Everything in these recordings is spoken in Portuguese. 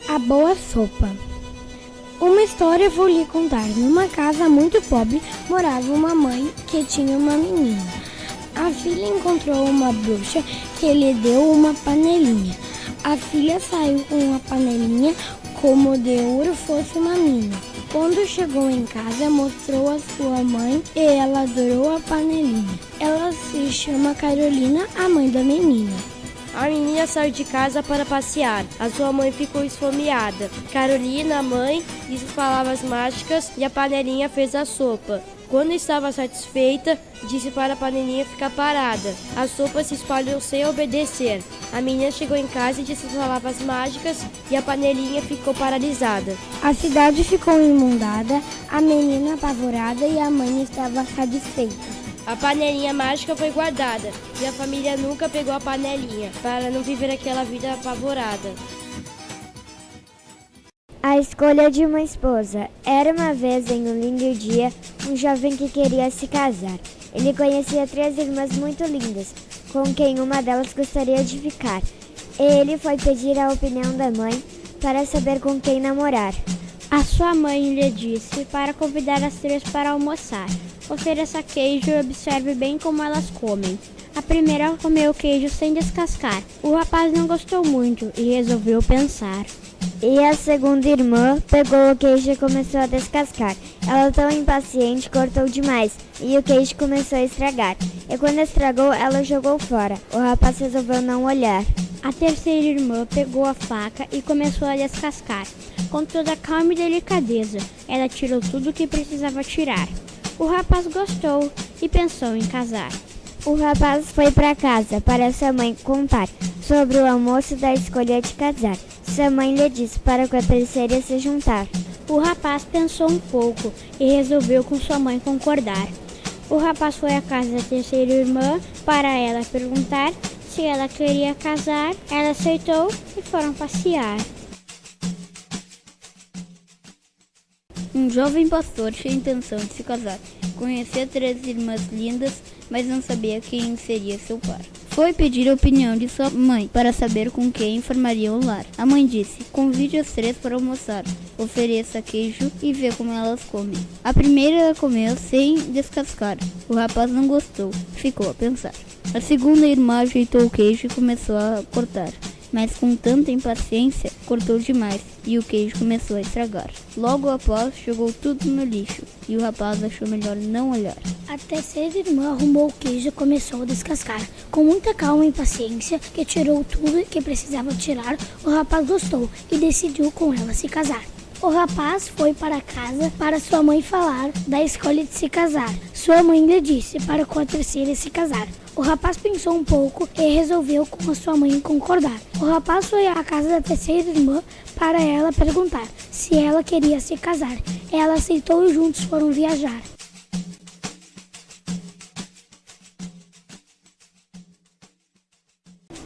A boa sopa. Uma história vou lhe contar. Numa casa muito pobre morava uma mãe que tinha uma menina. A filha encontrou uma bruxa que lhe deu uma panelinha. A filha saiu com a panelinha como de ouro fosse uma mina. Quando chegou em casa, mostrou a sua mãe e ela adorou a panelinha. Ela se chama Carolina, a mãe da menina. A menina saiu de casa para passear. A sua mãe ficou esfomeada. Carolina, a mãe, disse palavras mágicas e a panelinha fez a sopa. Quando estava satisfeita, disse para a panelinha ficar parada. A sopa se espalhou sem obedecer. A menina chegou em casa e disse palavras mágicas e a panelinha ficou paralisada. A cidade ficou inundada, a menina apavorada e a mãe estava satisfeita. A panelinha mágica foi guardada e a família nunca pegou a panelinha para não viver aquela vida apavorada. A escolha de uma esposa. Era uma vez, em um lindo dia, um jovem que queria se casar. Ele conhecia 3 irmãs muito lindas, com quem uma delas gostaria de ficar. Ele foi pedir a opinião da mãe para saber com quem namorar. A sua mãe lhe disse para convidar as 3 para almoçar. Ofereça queijo e observe bem como elas comem. A primeira comeu o queijo sem descascar. O rapaz não gostou muito e resolveu pensar. E a segunda irmã pegou o queijo e começou a descascar. Ela, tão impaciente, cortou demais e o queijo começou a estragar. E quando estragou, ela jogou fora. O rapaz resolveu não olhar. A terceira irmã pegou a faca e começou a descascar. Com toda calma e delicadeza, ela tirou tudo o que precisava tirar. O rapaz gostou e pensou em casar. O rapaz foi para casa para sua mãe contar sobre o almoço da escolha de casar. Sua mãe lhe disse para que a terceira se juntar. O rapaz pensou um pouco e resolveu com sua mãe concordar. O rapaz foi à casa da terceira irmã para ela perguntar se ela queria casar. Ela aceitou e foram passear. Um jovem pastor tinha a intenção de se casar. Conhecia 3 irmãs lindas, mas não sabia quem seria seu par. Foi pedir a opinião de sua mãe para saber com quem formaria o lar. A mãe disse: convide as 3 para almoçar, ofereça queijo e vê como elas comem. A primeira comeu sem descascar. O rapaz não gostou, ficou a pensar. A segunda irmã ajeitou o queijo e começou a cortar. Mas com tanta impaciência, cortou demais e o queijo começou a estragar. Logo após, jogou tudo no lixo e o rapaz achou melhor não olhar. A terceira irmã arrumou o queijo e começou a descascar. Com muita calma e paciência, que tirou tudo que precisava tirar, o rapaz gostou e decidiu com ela se casar. O rapaz foi para casa para sua mãe falar da escolha de se casar. Sua mãe lhe disse para com a terceira se casar. O rapaz pensou um pouco e resolveu com a sua mãe concordar. O rapaz foi à casa da terceira irmã para ela perguntar se ela queria se casar. Ela aceitou e juntos foram viajar.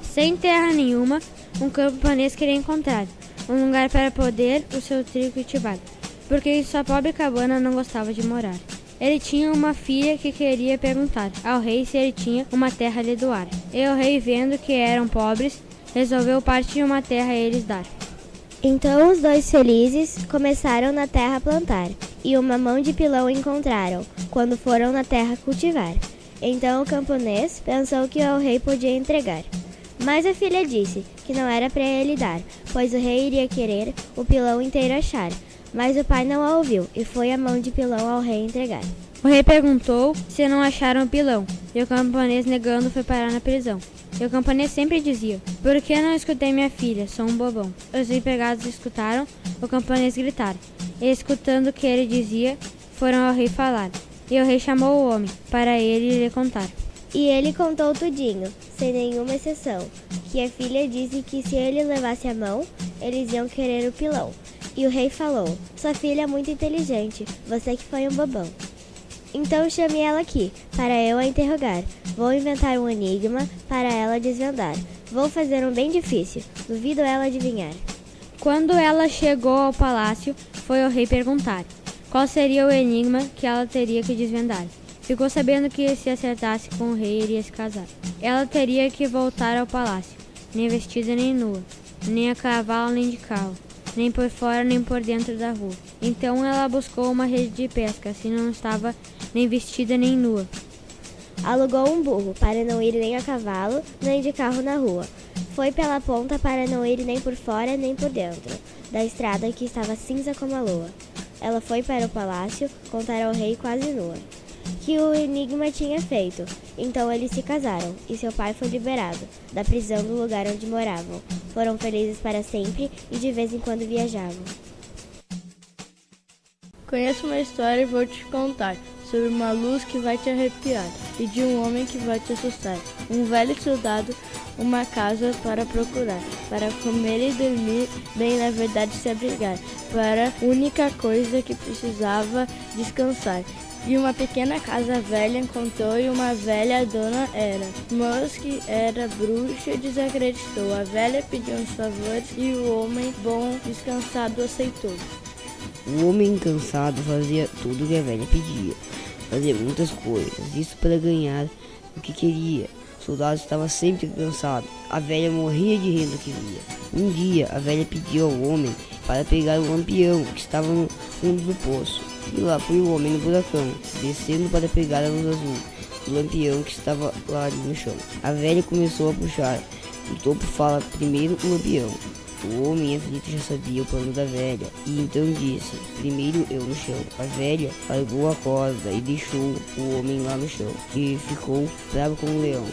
Sem terra nenhuma, um camponês queria encontrar um lugar para poder o seu trigo cultivado, porque em sua pobre cabana não gostava de morar. Ele tinha uma filha que queria perguntar ao rei se ele tinha uma terra a lhe doar. E o rei, vendo que eram pobres, resolveu parte de uma terra a eles dar. Então os 2 felizes começaram na terra a plantar, e uma mão de pilão encontraram, quando foram na terra cultivar. Então o camponês pensou que ao rei podia entregar. Mas a filha disse que não era para ele dar, pois o rei iria querer o pilão inteiro achar. Mas o pai não a ouviu e foi a mão de pilão ao rei entregar. O rei perguntou se não acharam o pilão, e o camponês, negando, foi parar na prisão. E o camponês sempre dizia: por que não escutei minha filha? Sou um bobão. Os empregados escutaram o camponês gritar, e escutando o que ele dizia, foram ao rei falar. E o rei chamou o homem para ele lhe contar. E ele contou tudinho, sem nenhuma exceção, que a filha disse que se ele levasse a mão, eles iam querer o pilão. E o rei falou: sua filha é muito inteligente, você que foi um bobão. Então chame ela aqui, para eu a interrogar. Vou inventar um enigma para ela desvendar. Vou fazer um bem difícil, duvido ela adivinhar. Quando ela chegou ao palácio, foi ao rei perguntar qual seria o enigma que ela teria que desvendar. Ficou sabendo que se acertasse com o rei, iria se casar. Ela teria que voltar ao palácio, nem vestida nem nua, nem a cavalo nem de carro. nem por fora nem por dentro da rua. Então ela buscou uma rede de pesca, assim não estava nem vestida nem nua. Alugou um burro para não ir nem a cavalo, nem de carro na rua. Foi pela ponta para não ir nem por fora nem por dentro da estrada que estava cinza como a lua. Ela foi para o palácio contar ao rei quase nua que o enigma tinha feito. Então eles se casaram e seu pai foi liberado da prisão do lugar onde moravam. Foram felizes para sempre e de vez em quando viajavam. Conheço uma história e vou te contar sobre uma luz que vai te arrepiar e de um homem que vai te assustar. Um velho soldado, uma casa para procurar, para comer e dormir, bem na verdade se abrigar, para a única coisa que precisava descansar. E uma pequena casa velha encontrou e uma velha dona era, mas que era bruxa desacreditou. A velha pediu uns favores e o homem bom descansado aceitou. O homem cansado fazia tudo o que a velha pedia, fazia muitas coisas, isso para ganhar o que queria. O soldado estava sempre cansado, a velha morria de rir do que via. Um dia a velha pediu ao homem para pegar o lampião que estava no fundo do poço. E lá foi o homem no buracão, descendo para pegar a luz azul, o lampião que estava lá ali no chão. A velha começou a puxar, o topo fala primeiro o lampião. O homem aflito já sabia o plano da velha, e então disse, primeiro eu no chão. A velha largou a corda e deixou o homem lá no chão, que ficou bravo como um leão.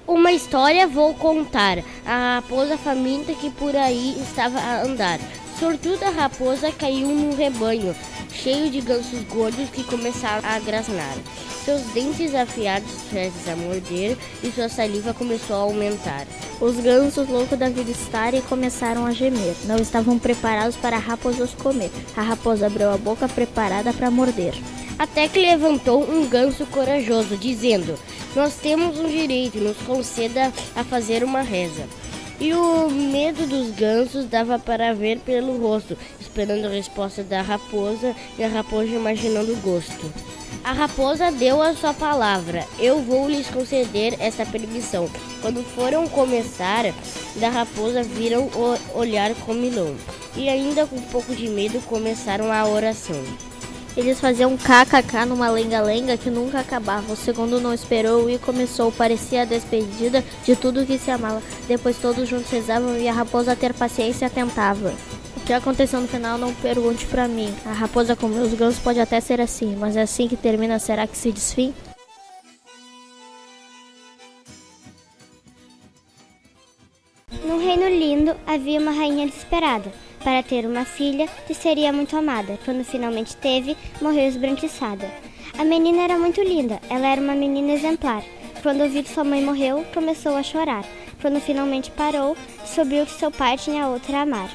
Uma história vou contar, a raposa faminta que por aí estava a andar. Sortuda raposa caiu num rebanho, cheio de gansos gordos que começaram a grasnar. Seus dentes afiados prestes a morder e sua saliva começou a aumentar. Os gansos, loucos da vida estarem, começaram a gemer. Não estavam preparados para a raposa os comer. A raposa abriu a boca preparada para morder. Até que levantou um ganso corajoso, dizendo, nós temos um direito, nos conceda a fazer uma reza. E o medo dos gansos dava para ver pelo rosto, esperando a resposta da raposa e a raposa imaginando o gosto. A raposa deu a sua palavra, eu vou lhes conceder essa permissão. Quando foram começar, da raposa viram olhar comilão, e ainda com um pouco de medo começaram a oração. Eles faziam kkk numa lenga-lenga que nunca acabava. O segundo não esperou e começou. Parecia a despedida de tudo que se amava. Depois todos juntos rezavam e a raposa, a ter paciência, tentava. O que aconteceu no final não pergunte pra mim. A raposa comeu os gansos, pode até ser assim, mas é assim que termina, será que se desfim? Num reino lindo havia uma rainha desesperada para ter uma filha que seria muito amada. Quando finalmente teve, morreu esbranquiçada. A menina era muito linda, ela era uma menina exemplar. Quando ouviu que sua mãe morreu, começou a chorar. Quando finalmente parou, descobriu que seu pai tinha outra a amar.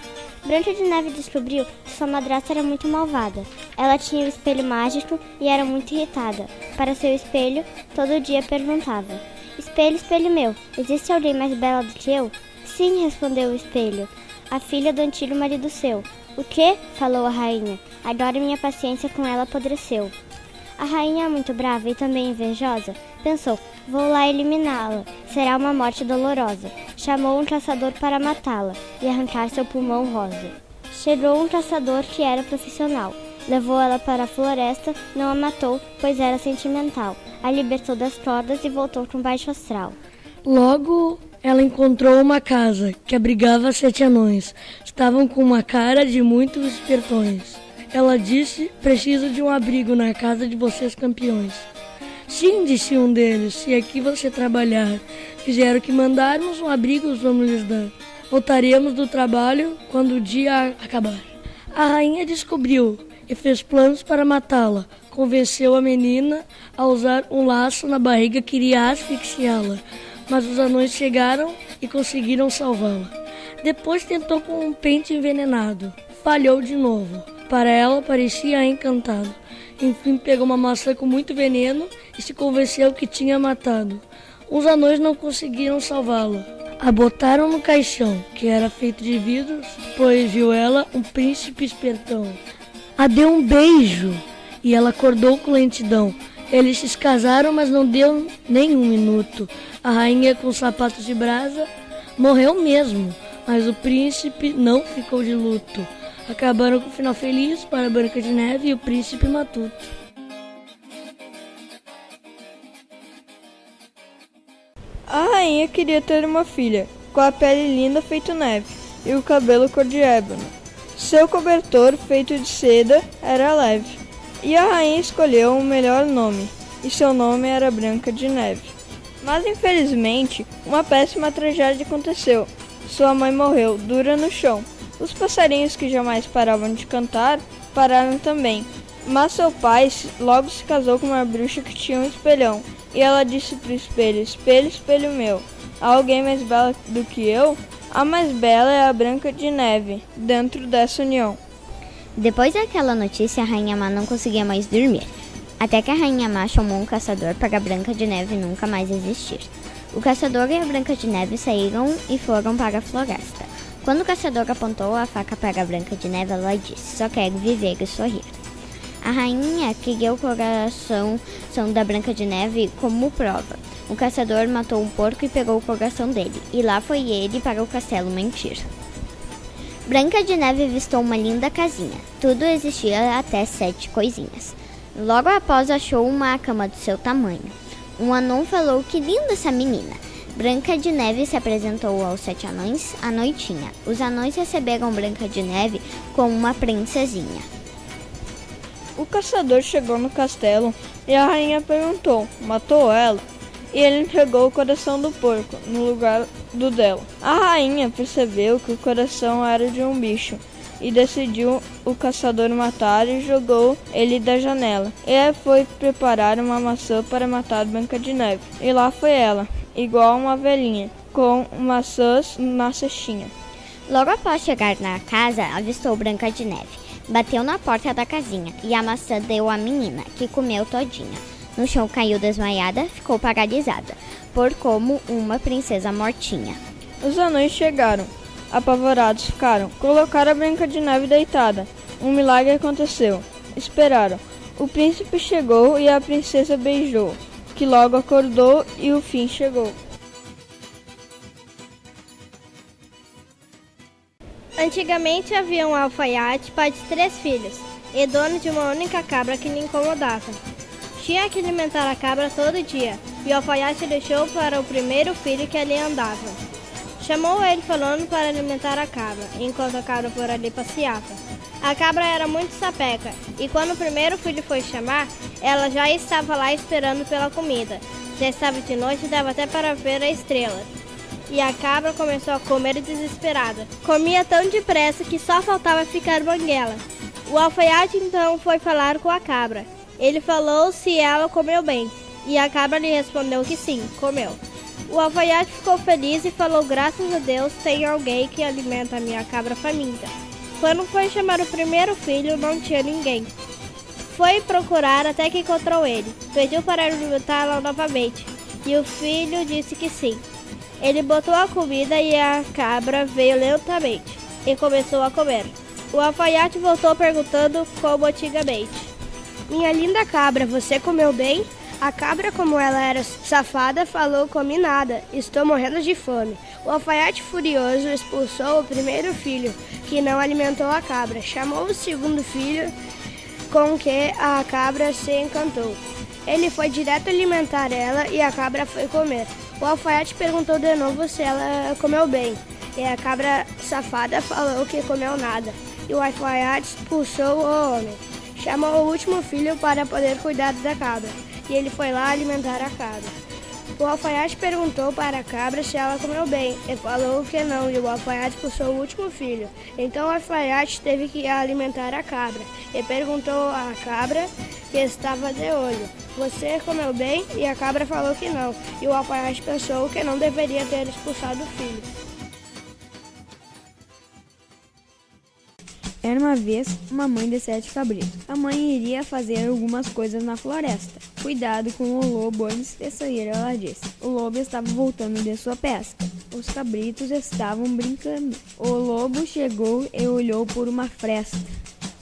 Branca de Neve descobriu que sua madrasta era muito malvada. Ela tinha o espelho mágico e era muito irritada. Para seu espelho, todo dia perguntava, espelho, espelho meu, existe alguém mais bela do que eu? Sim, respondeu o espelho, a filha do antigo marido seu. O quê? Falou a rainha. Agora minha paciência com ela apodreceu. A rainha, muito brava e também invejosa, pensou, vou lá eliminá-la, será uma morte dolorosa. Chamou um caçador para matá-la e arrancar seu pulmão rosa. Chegou um caçador que era profissional, levou ela para a floresta, não a matou, pois era sentimental. A libertou das cordas e voltou com baixo astral. Logo, ela encontrou uma casa que abrigava 7 anões. Estavam com uma cara de muitos espertões. Ela disse, preciso de um abrigo na casa de vocês campeões. Sim, disse um deles, se aqui você trabalhar, fizer o que mandarmos, um abrigo vamos lhes dar. Voltaremos do trabalho quando o dia acabar. A rainha descobriu e fez planos para matá-la. Convenceu a menina a usar um laço na barriga que iria asfixiá-la. Mas os anões chegaram e conseguiram salvá-la. Depois tentou com um pente envenenado. Falhou de novo. Para ela parecia encantado. Enfim pegou uma maçã com muito veneno e se convenceu que tinha matado. Os anões não conseguiram salvá-la. A botaram no caixão, que era feito de vidros, pois viu ela um príncipe espertão. A deu um beijo e ela acordou com lentidão. Eles se casaram, mas não deu nem um minuto. A rainha, com sapatos de brasa, morreu mesmo. mas o príncipe não ficou de luto. Acabaram com o final feliz para Branca de Neve e o príncipe matuto. A rainha queria ter uma filha, com a pele linda feito neve e o cabelo cor de ébano. Seu cobertor, feito de seda, era leve, e a rainha escolheu o melhor nome, e seu nome era Branca de Neve. Mas infelizmente, uma péssima tragédia aconteceu. Sua mãe morreu, dura no chão. Os passarinhos que jamais paravam de cantar, pararam também. Mas seu pai logo se casou com uma bruxa que tinha um espelhão. E ela disse pro espelho: espelho, espelho meu, há alguém mais bela do que eu? A mais bela é a Branca de Neve, dentro dessa união. Depois daquela notícia, a Rainha Má não conseguia mais dormir. Até que a Rainha Má chamou um caçador para a Branca de Neve nunca mais existir. O caçador e a Branca de Neve saíram e foram para a floresta. Quando o caçador apontou a faca para a Branca de Neve, ela disse: só quero viver e sorrir. A rainha queria o coração da Branca de Neve como prova. O caçador matou um porco e pegou o coração dele, e lá foi ele para o castelo mentir. Branca de Neve avistou uma linda casinha. Tudo existia até 7 coisinhas. Logo após achou uma cama do seu tamanho. Um anão falou: que linda essa menina. Branca de Neve se apresentou aos 7 anões à noitinha. Os anões receberam Branca de Neve como uma princesinha. O caçador chegou no castelo e a rainha perguntou: matou ela? E ele entregou o coração do porco no lugar do dela. A rainha percebeu que o coração era de um bicho e decidiu o caçador matar e jogou ele da janela. E foi preparar uma maçã para matar Branca de Neve. E lá foi ela, igual uma velhinha, com maçãs na cestinha. Logo após chegar na casa, avistou Branca de Neve. Bateu na porta da casinha e a maçã deu à menina, que comeu todinha. No chão caiu desmaiada, ficou paralisada, por como uma princesa mortinha. Os anões chegaram, apavorados ficaram, colocaram a Branca de Neve deitada. Um milagre aconteceu. Esperaram. O príncipe chegou e a princesa beijou, que logo acordou e o fim chegou. Antigamente havia um alfaiate, pai de 3 filhos, e dono de uma única cabra que lhe incomodava. Tinha que alimentar a cabra todo dia, e o alfaiate deixou para o primeiro filho que ali andava. Chamou ele falando para alimentar a cabra, enquanto a cabra por ali passeava. A cabra era muito sapeca, e quando o primeiro filho foi chamar, ela já estava lá esperando pela comida. Já estava de noite e dava até para ver a estrela. E a cabra começou a comer desesperada. Comia tão depressa que só faltava ficar banguela. O alfaiate então foi falar com a cabra. Ele falou se ela comeu bem, e a cabra lhe respondeu que sim, comeu. O alfaiate ficou feliz e falou: graças a Deus tem alguém que alimenta a minha cabra faminta. Quando foi chamar o primeiro filho, não tinha ninguém. Foi procurar até que encontrou ele. Pediu para alimentá-la novamente, e o filho disse que sim. Ele botou a comida e a cabra veio lentamente e começou a comer. O alfaiate voltou perguntando como antigamente: minha linda cabra, você comeu bem? A cabra, como ela era safada, falou: comi nada, estou morrendo de fome. O alfaiate furioso expulsou o primeiro filho, que não alimentou a cabra. Chamou o segundo filho, com que a cabra se encantou. Ele foi direto alimentar ela e a cabra foi comer. O alfaiate perguntou de novo se ela comeu bem, e a cabra safada falou que comeu nada. E o alfaiate expulsou o homem. Chamou o último filho para poder cuidar da cabra, e ele foi lá alimentar a cabra. O alfaiate perguntou para a cabra se ela comeu bem, e falou que não, e o alfaiate expulsou o último filho. Então o alfaiate teve que alimentar a cabra, e perguntou à cabra que estava de olho: você comeu bem? E a cabra falou que não, e o alfaiate pensou que não deveria ter expulsado o filho. Era uma vez uma mãe de 7 cabritos. A mãe iria fazer algumas coisas na floresta. Cuidado com o lobo antes de sair, ela disse. O lobo estava voltando de sua pesca. Os cabritos estavam brincando. O lobo chegou e olhou por uma fresta.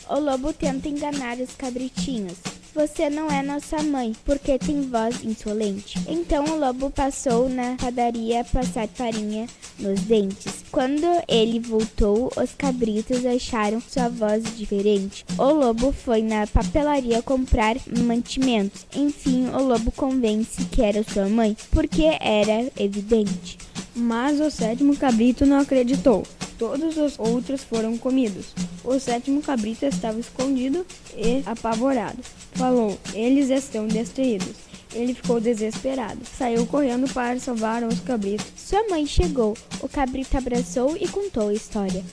O lobo tenta enganar os cabritinhos. você não é nossa mãe, porque tem voz insolente. Então o lobo passou na padaria passar farinha nos dentes. Quando ele voltou, os cabritos acharam sua voz diferente. O lobo foi na papelaria comprar mantimentos. Enfim, o lobo convence que era sua mãe, porque era evidente. Mas o 7º cabrito não acreditou. Todos os outros foram comidos. O 7º cabrito estava escondido e apavorado. Falou: eles estão destruídos. Ele ficou desesperado. Saiu correndo para salvar os cabritos. Sua mãe chegou. O cabrito abraçou e contou a história.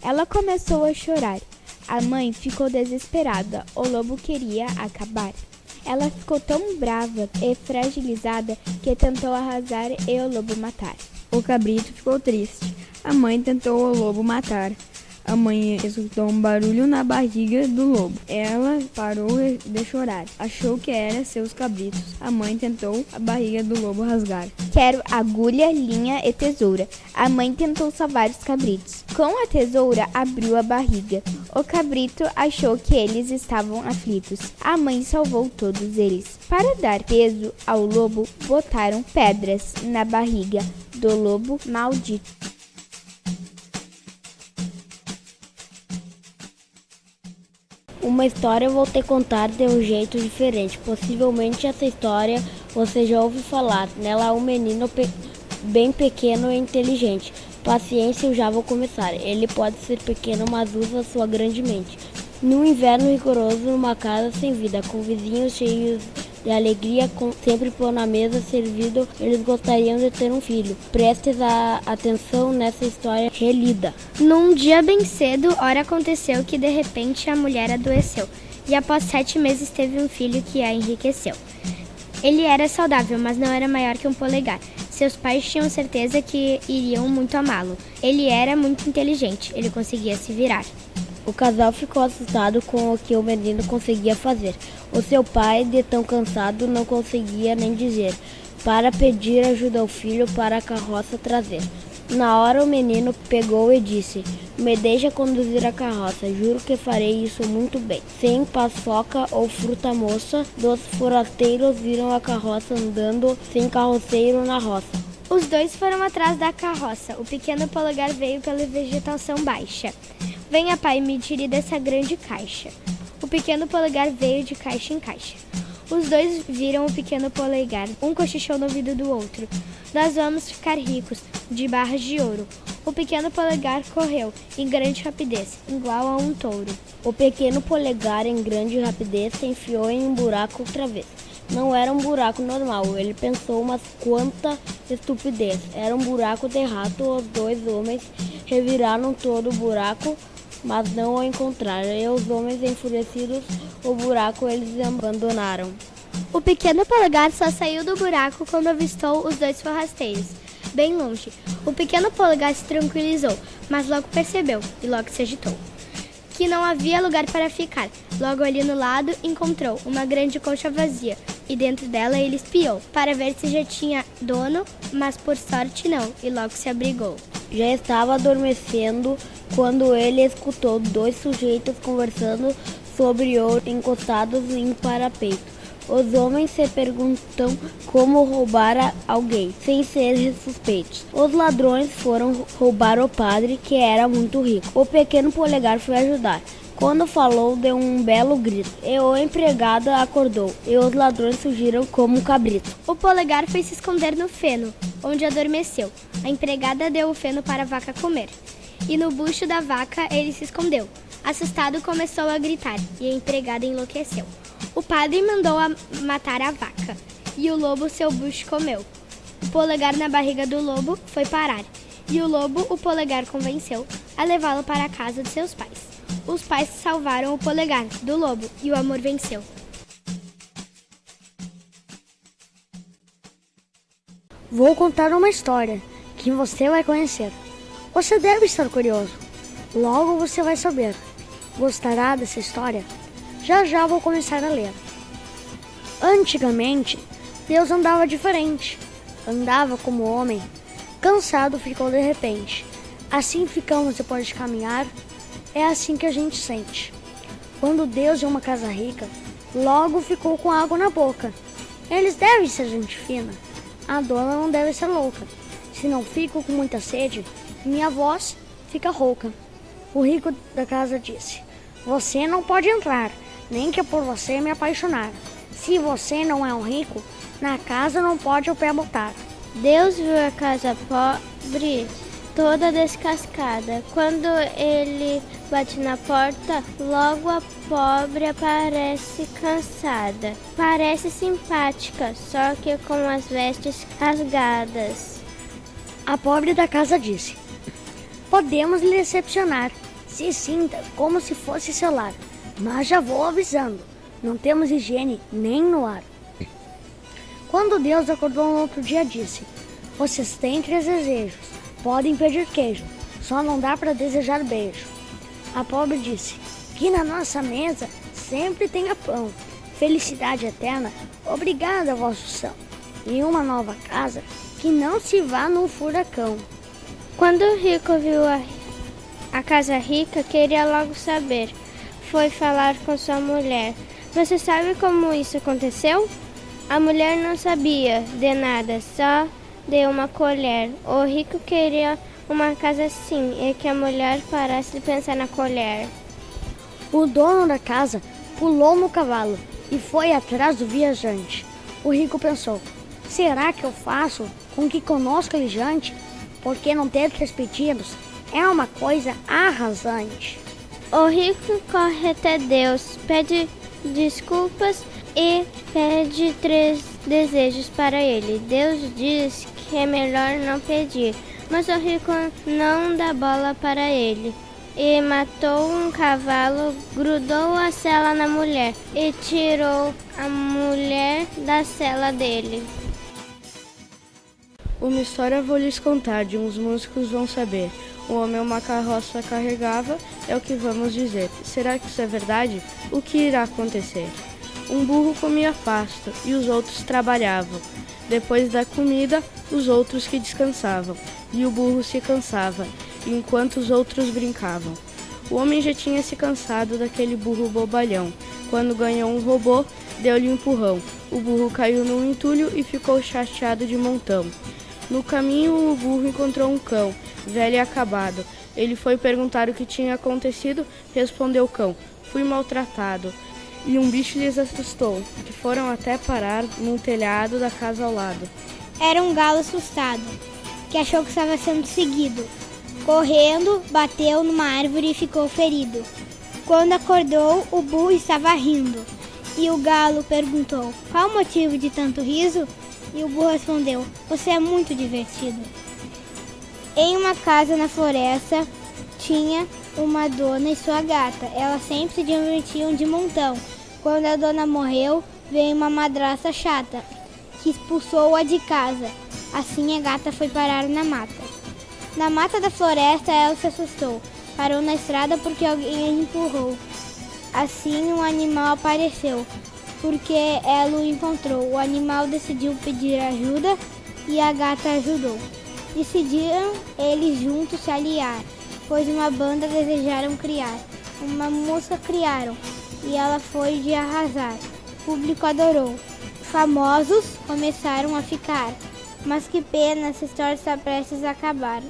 Ela começou a chorar. A mãe ficou desesperada. O lobo queria acabar. Ela ficou tão brava e fragilizada que tentou arrasar e o lobo matar. O cabrito ficou triste. A mãe tentou o lobo matar. A mãe escutou um barulho na barriga do lobo. Ela parou de chorar. Achou que era seus cabritos. A mãe tentou a barriga do lobo rasgar. Quero agulha, linha e tesoura. A mãe tentou salvar os cabritos. Com a tesoura, abriu a barriga. O cabrito achou que eles estavam aflitos. A mãe salvou todos eles. Para dar peso ao lobo, botaram pedras na barriga do lobo maldito. Uma história eu vou te contar de um jeito diferente. Possivelmente essa história você já ouviu falar. Nela há um menino bem pequeno e inteligente. Paciência, eu já vou começar. Ele pode ser pequeno, mas usa sua grande mente. Num inverno rigoroso, numa casa sem vida, com vizinhos cheios de alegria, com sempre pão na mesa servido, eles gostariam de ter um filho. Prestes atenção nessa história relida. Num dia bem cedo, ora aconteceu que de repente a mulher adoeceu, e após 7 meses teve um filho que a enriqueceu. Ele era saudável, mas não era maior que um polegar. Seus pais tinham certeza que iriam muito amá-lo. Ele era muito inteligente, ele conseguia se virar. O casal ficou assustado com o que o menino conseguia fazer. O seu pai, de tão cansado, não conseguia nem dizer, para pedir ajuda ao filho para a carroça trazer. Na hora o menino pegou e disse: me deixa conduzir a carroça, juro que farei isso muito bem. Sem paçoca ou fruta moça, dos forasteiros viram a carroça andando sem carroceiro na roça. Os dois foram atrás da carroça. O pequeno polegar veio pela vegetação baixa. Venha, pai, me tire dessa grande caixa. O pequeno polegar veio de caixa em caixa. Os dois viram o pequeno polegar, um cochichou no ouvido do outro. Nós vamos ficar ricos, de barras de ouro. O pequeno polegar correu, em grande rapidez, igual a um touro. O pequeno polegar, em grande rapidez, se enfiou em um buraco outra vez. Não era um buraco normal, ele pensou, mas quanta estupidez. Era um buraco de rato. Os dois homens reviraram todo o buraco, mas não o encontraram. E os homens enfurecidos, o buraco eles abandonaram. O pequeno polegar só saiu do buraco quando avistou os dois forrasteiros, bem longe. O pequeno polegar se tranquilizou, mas logo percebeu, e logo se agitou, que não havia lugar para ficar. Logo ali no lado encontrou uma grande colcha vazia, e dentro dela ele espiou, para ver se já tinha dono, mas por sorte não, e logo se abrigou. Já estava adormecendo quando ele escutou 2 sujeitos conversando sobre ouro encostados em parapeito. Os homens se perguntam como roubar alguém, sem ser suspeitos. Os ladrões foram roubar o padre, que era muito rico. O pequeno polegar foi ajudar. Quando falou, deu um belo grito, e o empregado acordou, e os ladrões surgiram como um cabrito. O polegar foi se esconder no feno, onde adormeceu. A empregada deu o feno para a vaca comer, e no bucho da vaca ele se escondeu. Assustado, começou a gritar, e a empregada enlouqueceu. O padre mandou matar a vaca, e o lobo seu bucho comeu. O polegar na barriga do lobo foi parar, e o lobo o polegar convenceu a levá-lo para a casa de seus pais. Os pais salvaram o polegar do lobo e o amor venceu. Vou contar uma história que você vai conhecer. Você deve estar curioso. Logo você vai saber. Gostará dessa história? Já já vou começar a ler. Antigamente, Deus andava diferente. Andava como homem. Cansado ficou de repente. Assim ficamos depois de caminhar. É assim que a gente sente. Quando Deus é uma casa rica, Logo ficou com água na boca. Eles devem ser gente fina. A dona não deve ser louca. Se não fico com muita sede, minha voz fica rouca. O rico da casa disse: você não pode entrar, nem que por você me apaixonar. Se você não é um rico, na casa não pode o pé botar. Deus viu a casa pobre toda descascada. Quando ele bate na porta, logo a pobre aparece cansada. Parece simpática, só que com as vestes rasgadas. A pobre da casa disse: podemos lhe decepcionar. Se sinta como se fosse seu lar, mas já vou avisando, não temos higiene nem no ar. Quando Deus acordou no outro dia, disse: vocês têm 3 desejos, podem pedir queijo, só não dá para desejar beijo. A pobre disse: que na nossa mesa sempre tenha pão, felicidade eterna, obrigada vosso são, e uma nova casa que não se vá no furacão. Quando o rico viu a casa rica, queria logo saber. Foi falar com sua mulher: você sabe como isso aconteceu? A mulher não sabia de nada, só deu uma colher. O rico queria uma casa assim, e que a mulher parasse de pensar na colher. O dono da casa pulou no cavalo e foi atrás do viajante. O rico pensou: será que eu faço com que conosca lijante? Porque não ter 3 pedidos é uma coisa arrasante. O rico corre até Deus, pede desculpas e pede 3 desejos para ele. Deus diz que é melhor não pedir, mas o rico não dá bola para ele. E matou um cavalo, grudou a sela na mulher e tirou a mulher da sela dele. Uma história vou lhes contar, de uns músicos vão saber. Um homem uma carroça carregava, é o que vamos dizer. Será que isso é verdade? O que irá acontecer? Um burro comia pasto e os outros trabalhavam. Depois da comida, os outros que descansavam. E o burro se cansava, enquanto os outros brincavam. O homem já tinha se cansado daquele burro bobalhão. Quando ganhou um robô, deu-lhe um empurrão. O burro caiu num entulho e ficou chateado de montão. No caminho, o burro encontrou um cão, velho e acabado. Ele foi perguntar o que tinha acontecido, respondeu o cão: fui maltratado. E um bicho lhes assustou, que foram até parar num telhado da casa ao lado. Era um galo assustado, que achou que estava sendo seguido. Correndo, bateu numa árvore e ficou ferido. Quando acordou, o burro estava rindo. E o galo perguntou: qual o motivo de tanto riso? E o burro respondeu: você é muito divertido. Em uma casa na floresta, tinha uma dona e sua gata. Elas sempre se divertiam de montão. Quando a dona morreu, veio uma madrasta chata, que expulsou-a de casa. Assim a gata foi parar na mata. Na mata da floresta, ela se assustou. Parou na estrada porque alguém a empurrou. Assim um animal apareceu, porque ela o encontrou. O animal decidiu pedir ajuda e a gata ajudou. Decidiram eles juntos se aliar, pois uma banda desejaram criar. Uma moça criaram e ela foi de arrasar. O público adorou. Famosos começaram a ficar, mas que pena, essa história está prestes a acabar.